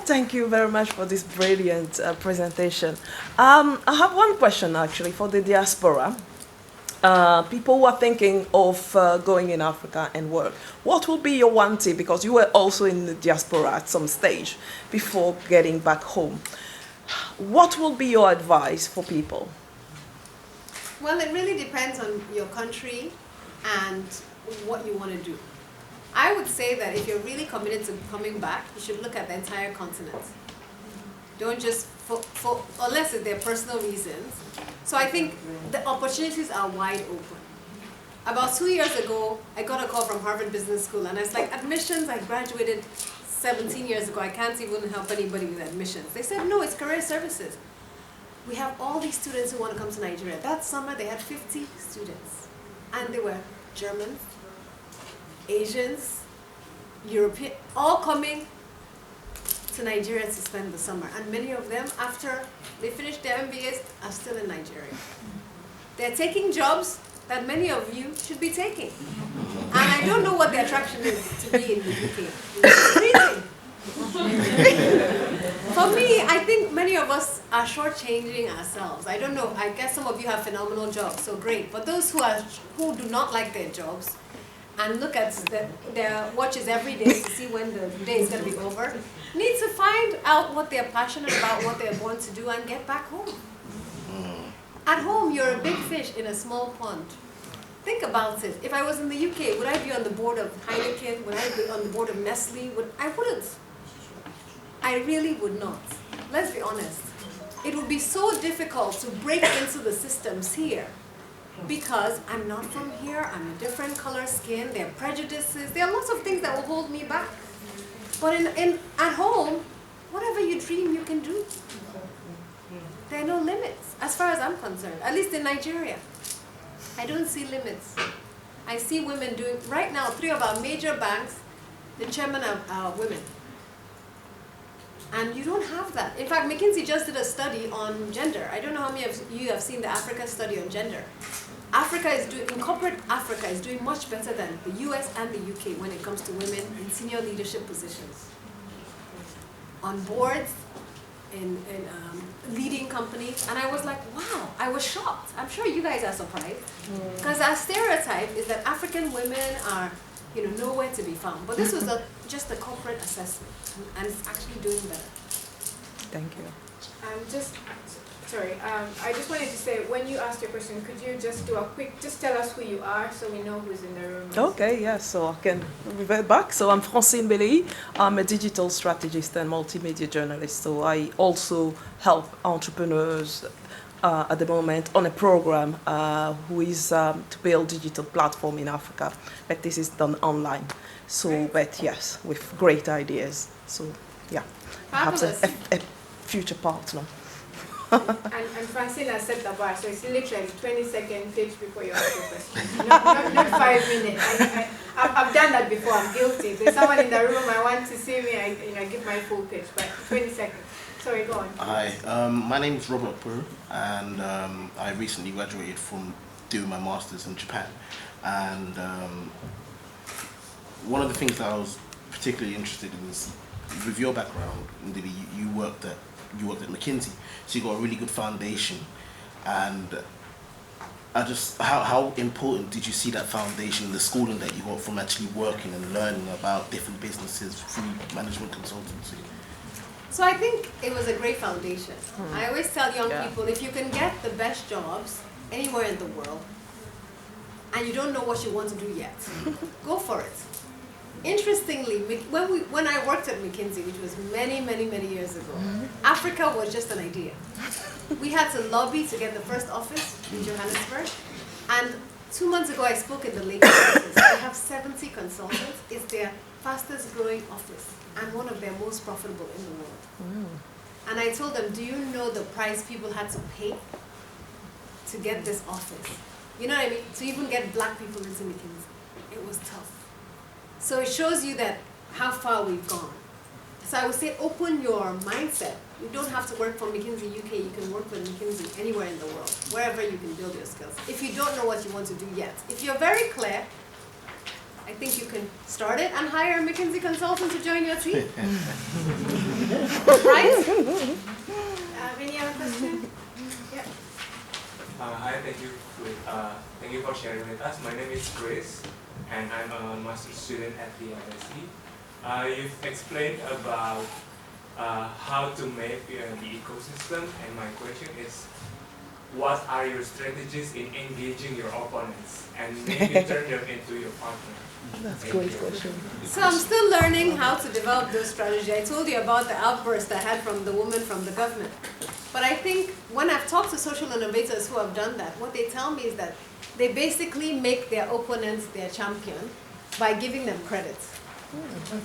Thank you very much for this brilliant presentation. I have one question actually for the diaspora. People who are thinking of going in Africa and work. What will be your one tip? Because you were also in the diaspora at some stage before getting back home. What will be your advice for people? Well, it really depends on your country and what you want to do. I would say that if you're really committed to coming back, you should look at the entire continent. Don't just, unless there are personal reasons. So I think the opportunities are wide open. About 2 years ago, I got a call from Harvard Business School, and I was like, admissions, I graduated 17 years ago, I can't even help anybody with admissions. They said, no, it's career services. We have all these students who want to come to Nigeria. That summer, they had 50 students. And they were Germans, Asians, European, all coming to Nigeria to spend the summer. And many of them, after they finished their MBAs, are still in Nigeria. They're taking jobs that many of you should be taking. And I don't know what the attraction is to be in the UK. It's freezing. For me, I think many of us are shortchanging ourselves. I don't know, I guess some of you have phenomenal jobs, so great. But those who do not like their jobs and look at their watches every day to see when the day is going to be over, need to find out what they're passionate about, what they're born to do, and get back home. At home, you're a big fish in a small pond. Think about it. If I was in the UK, would I be on the board of Heineken? Would I be on the board of Nestle? I wouldn't. I really would not. Let's be honest. It would be so difficult to break into the systems here because I'm not from here, I'm a different color skin, there are prejudices, there are lots of things that will hold me back. But at home, whatever you dream, you can do. There are no limits, as far as I'm concerned, at least in Nigeria. I don't see limits. I see women doing, right now, 3 of our major banks, the chairmen are women. And you don't have that. In fact, McKinsey just did a study on gender. I don't know how many of you have seen the Africa study on gender. Corporate Africa is doing much better than the US and the UK when it comes to women in senior leadership positions. On boards, in leading companies, and I was like, wow, I was shocked. I'm sure you guys are surprised. Because our stereotype is that African women are nowhere to be found. But this was just a corporate assessment, and it's actually doing better. Thank you. I just wanted to say, when you asked your question, could you just do just tell us who you are so we know who's in the room? Okay, yes, so I can revert back. So I'm Francine Belli. I'm a digital strategist and multimedia journalist. So I also help entrepreneurs at the moment on a program who is to build digital platform in Africa. But this is done online. So, but yes, with great ideas. So, yeah, perhaps a future partner. and Francine has set the bar, so it's literally 20-second pitch before you ask your question. Not 5 minutes. I've done that before. I'm guilty. If there's someone in the room, I want to see me, I give my full pitch, but 20 seconds. Sorry, go on. Hi, my name is Robert Puru, and I recently graduated from doing my master's in Japan. And one of the things that I was particularly interested in is, with your background, Ndidi, you worked at McKinsey, so you got a really good foundation. And how important did you see that foundation, the schooling that you got from actually working and learning about different businesses through management consultancy? So I think it was a great foundation. I always tell young people, if you can get the best jobs anywhere in the world, and you don't know what you want to do yet, go for it. Interestingly, when I worked at McKinsey, which was many, many, many years ago, Africa was just an idea. We had to lobby to get the first office in Johannesburg. And 2 months ago, I spoke in the Lagos office. They have 70 consultants. It's their fastest growing office and one of their most profitable in the world. And I told them, do you know the price people had to pay to get this office? You know what I mean? To even get black people into McKinsey. It was tough. So it shows you that how far we've gone. So I would say open your mindset. You don't have to work for McKinsey UK. You can work with McKinsey anywhere in the world, wherever you can build your skills. If you don't know what you want to do yet. If you're very clear, I think you can start it and hire a McKinsey consultant to join your team. Right? Any other question? Yeah. Hi, thank you for sharing with us. My name is Chris, and I'm a master's student at the LSE. You've explained about how to make the ecosystem, and my question is, what are your strategies in engaging your opponents and maybe turn them into your partner? That's a great question. So I'm still learning how to develop those strategies. I told you about the outburst I had from the woman from the government. But I think when I've talked to social innovators who have done that, what they tell me is that they basically make their opponents their champion by giving them credit.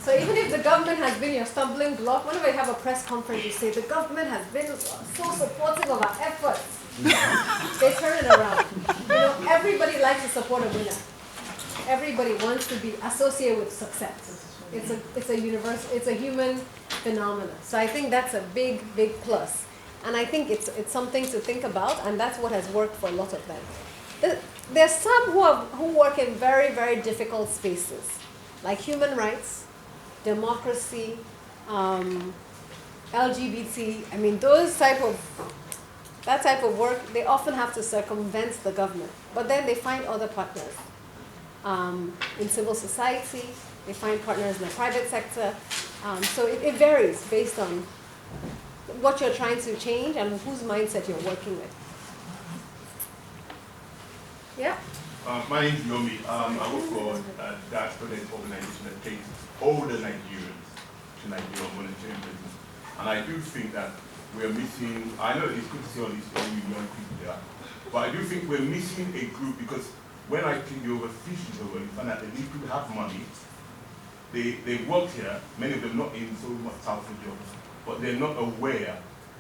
So even if the government has been your stumbling block, whenever you have a press conference, you say, the government has been so supportive of our efforts. They turn it around. You know, everybody likes to support a winner. Everybody wants to be associated with success. It's a human phenomenon. So I think that's a big plus. And I think it's something to think about, and that's what has worked for a lot of them. There's some who work in very, very difficult spaces, like human rights, democracy, LGBT. I mean, that type of work, they often have to circumvent the government. But then they find other partners. In civil society, they find partners in the private sector. So it varies based on what you're trying to change and whose mindset you're working with. Yeah? My name is Yomi. I work for a diaspora organization that takes older Nigerians to Nigeria volunteering business. And I do think that we're missing, I know it's good to see all these young people there, but I do think we're missing a group, because when I think the overseas over, you find out that these people have money, they work here, many of them not in so much powerful jobs, but they're not aware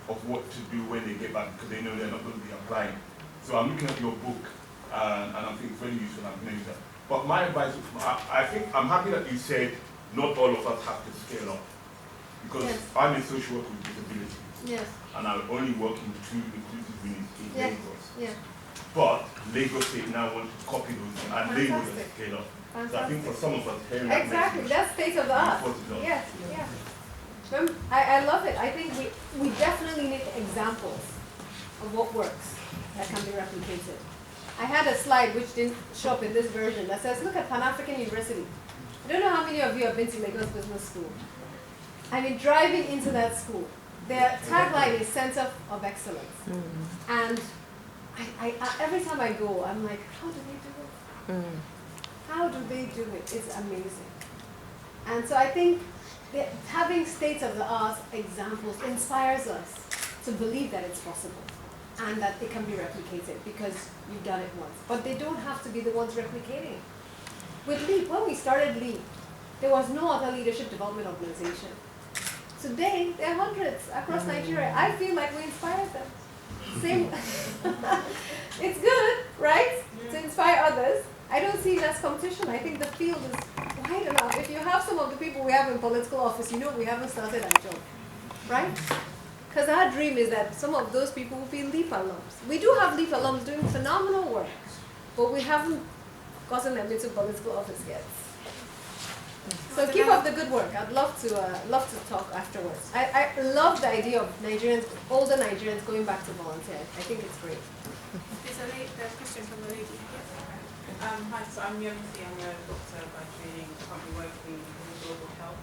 of what to do when they get back, because they know they're not going to be applying. So I'm looking at your book, and I think it's very useful, and I'm going to use that. But my advice, I think I'm happy that you said not all of us have to scale up, because yes. I'm a social worker with disability. Yes. And I only work in 2 inclusive units in Yeah. Lagos. Yeah. But Lagos State now want to copy those, and they want to scale up. So I think for some of us hearing that Exactly, message, that's state of the art. Yes. Yes, yeah. I love it. I think we definitely need examples of what works that can be replicated. I had a slide which didn't show up in this version that says, look at Pan-African University. I don't know how many of you have been to Lagos Business School. I mean, driving into that school, their tagline is Center of Excellence. Mm-hmm. And I every time I go, I'm like, how do they do it? Mm. How do they do it? It's amazing. And so I think that having state-of-the-art examples inspires us to believe that it's possible and that it can be replicated because you've done it once. But they don't have to be the ones replicating it. With LEAP, when we started LEAP, there was no other leadership development organization. Today, there are hundreds across Nigeria. I feel like we inspired them. Same. It's good, right? To inspire others. I don't see it as competition. I think the field is wide enough. If you have some of the people we have in political office, you know we haven't started our job, right? Because our dream is that some of those people will be LEAP alums. We do have LEAP alums doing phenomenal work, but we haven't gotten them into political office yet. So keep up the good work. I'd love to talk afterwards. I love the idea of older Nigerians going back to volunteer. I think it's great. There's a question from the lady. Hi, so I'm Eunice. I'm a doctor by training, currently working in global health.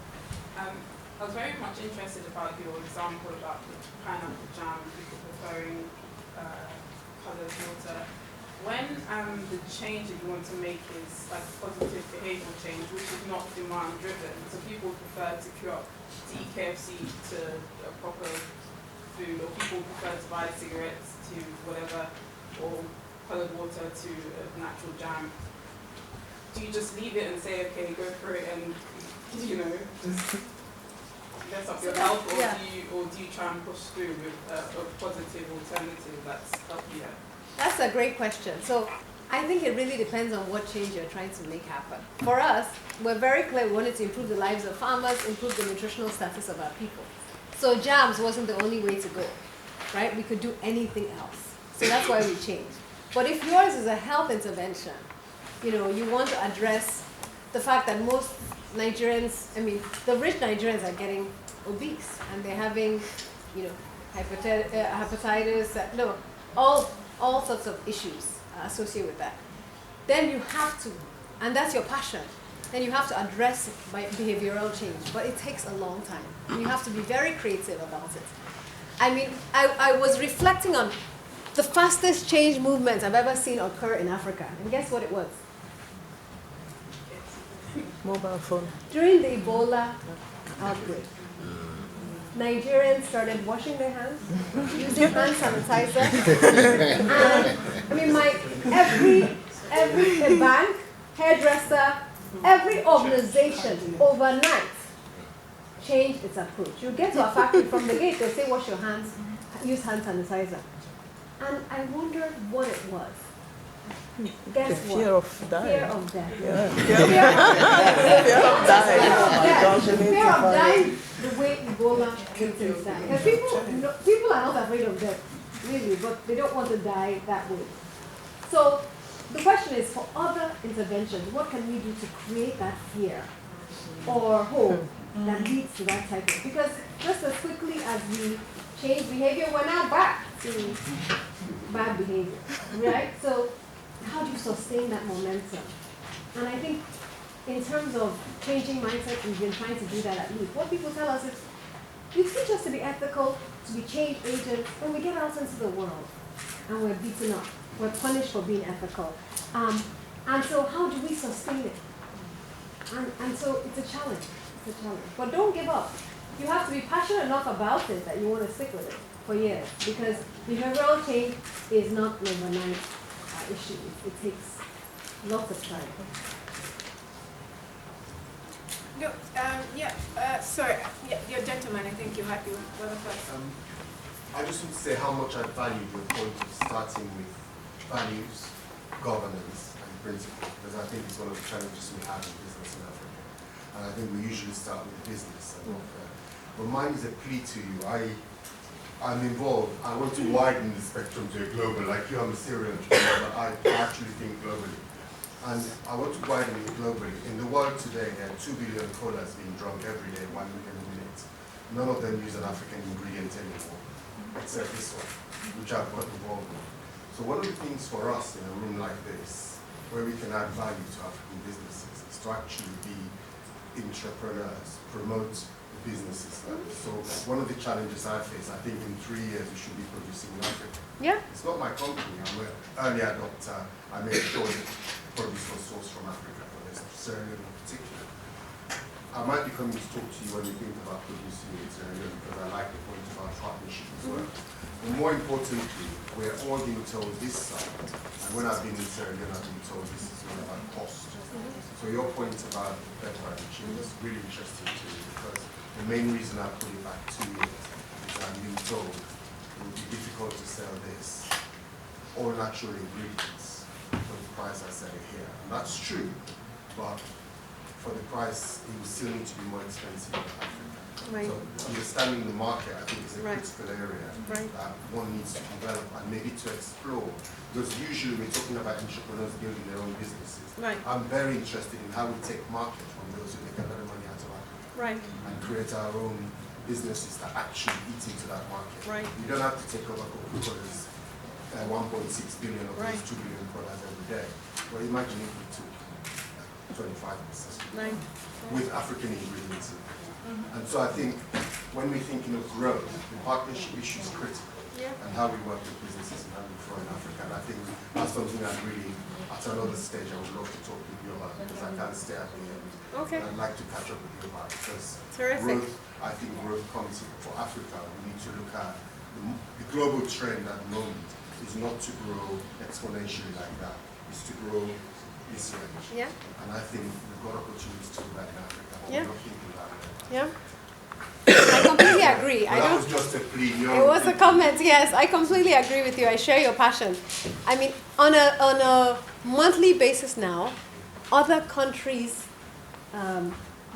I was very much interested about your example about the pineapple jam, people preferring coloured water. When the change that you want to make is like positive behavioural change, which is not demand driven, so people prefer to queue up to eat KFC to a proper food, or people prefer to buy cigarettes to whatever, or coloured water to a natural jam. Do you just leave it and say, okay, go for it, and just mess up your health, or do you try and push through with a positive alternative that's healthier? That's a great question. So I think it really depends on what change you're trying to make happen. For us, we're very clear we wanted to improve the lives of farmers, improve the nutritional status of our people. So jams wasn't the only way to go, right? We could do anything else. So that's why we changed. But if yours is a health intervention, you want to address the fact that most Nigerians, I mean, the rich Nigerians are getting obese and they're having, you know, hepatitis, all sorts of issues associated with that. Then you have to, and that's your passion, then you have to address it by behavioral change. But it takes a long time. And you have to be very creative about it. I mean, I was reflecting on the fastest change movements I've ever seen occur in Africa. And guess what it was? Mobile phone. During the Ebola outbreak, Nigerians started washing their hands, using hand sanitizer. And, I mean, every bank, hairdresser, every organization overnight changed its approach. You get to a factory from the gate, they'll say wash your hands, use hand sanitizer. And I wondered what it was. Guess The fear what? of dying. Fear of death. Yeah. Fear of dying. Oh my gosh, you need Fear to of find it. dying the way Ebola victims die. Because people are not afraid of death, really, but they don't want to die that way. So the question is, for other interventions, what can we do to create that fear or hope that leads to that type of? Because just as quickly as we change behavior, we're now back to bad behavior, right? So how do you sustain that momentum? And I think in terms of changing mindset, we've been trying to do that at least. What people tell us is, you teach us to be ethical, to be change agents, when we get out into the world and we're beaten up, we're punished for being ethical. And so how do we sustain it? And so it's a challenge, But don't give up. You have to be passionate enough about it that you want to stick with it for years, because behavioral change is not an overnight issue. It takes lots of time. No, sorry, your gentleman, I think you were the first. I just want to say how much I value your point of starting with values, governance, and principles, because I think it's one of the challenges we have in business in Africa. And I think we usually start with business and welfare. But mine is a plea to you. I'm involved. I want to widen the spectrum to a global, like you, I'm a serial entrepreneur, but I actually think globally. And I want to widen it globally. In the world today, there are 2 billion colas being drunk every day, 1 million a minute. None of them use an African ingredient anymore, except this one, which I've got involved in. So one of the things for us in a room like this, where we can add value to African businesses, is to actually be entrepreneurs, promote businesses. So one of the challenges I face, I think in 3 years we should be producing in Africa. Yeah. It's not my company, I'm an early adopter. I make sure that produce was sourced from Africa for this, Sierra Leone in particular. I might be coming to talk to you when we think about producing in Sierra Leone, because I like the point about partnership as well. But more importantly, we're all being told this side, and when I've been in Sierra Leone, I've been told this is all about cost. So your point about beverage is really interesting to me, because the main reason I put it back 2 years is I'm being told it would be difficult to sell this, all natural ingredients, for the price I sell it here. And that's true, but for the price, it will still need to be more expensive in Africa. Right. So understanding the market, I think, is a critical area that one needs to develop and maybe to explore. Because usually we're talking about entrepreneurs building their own businesses. Right. I'm very interested in how we take market from those who make a lot of money out of Africa. Right. And create our own businesses that actually eat into that market. Right. You don't have to take over Coca-Cola's 1.6 billion of those 2 billion products every day. But imagine if we took 25% with African ingredients in it. And so I think when we're thinking of growth, the partnership issue is critical. And how we work with businesses and how we grow in Africa. And I think that's something that really, at another stage, I would love to talk with you about, because I can't stay at the end. Okay. And I'd like to catch up with you about it, because Terrific. growth, I think growth comes for Africa. We need to look at the global trend at the moment is not to grow exponentially like that. It's to grow this range. Yeah. And I think we've got opportunities to do that in Africa. But Yeah. we're not thinking about it. Yeah. I completely agree. But that was just a plea. It was a comment, yes. I completely agree with you. I share your passion. I mean, on a monthly basis now, other countries,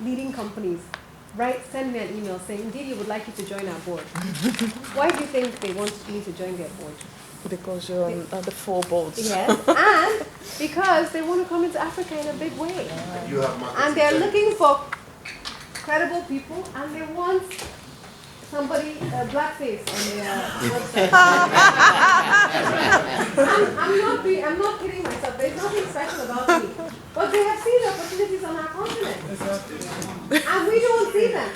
leading companies, send me an email saying, Ndidi would like you to join our board. Why do you think they want me to join their board? Because you're on the four boards. Yes, and because they want to come into Africa in a big way. You have marketing And they're training. looking for credible people, and they want somebody, blackface on their website. I'm not kidding myself. There's nothing special about me. But they have seen the opportunities on our continent. And we don't see them.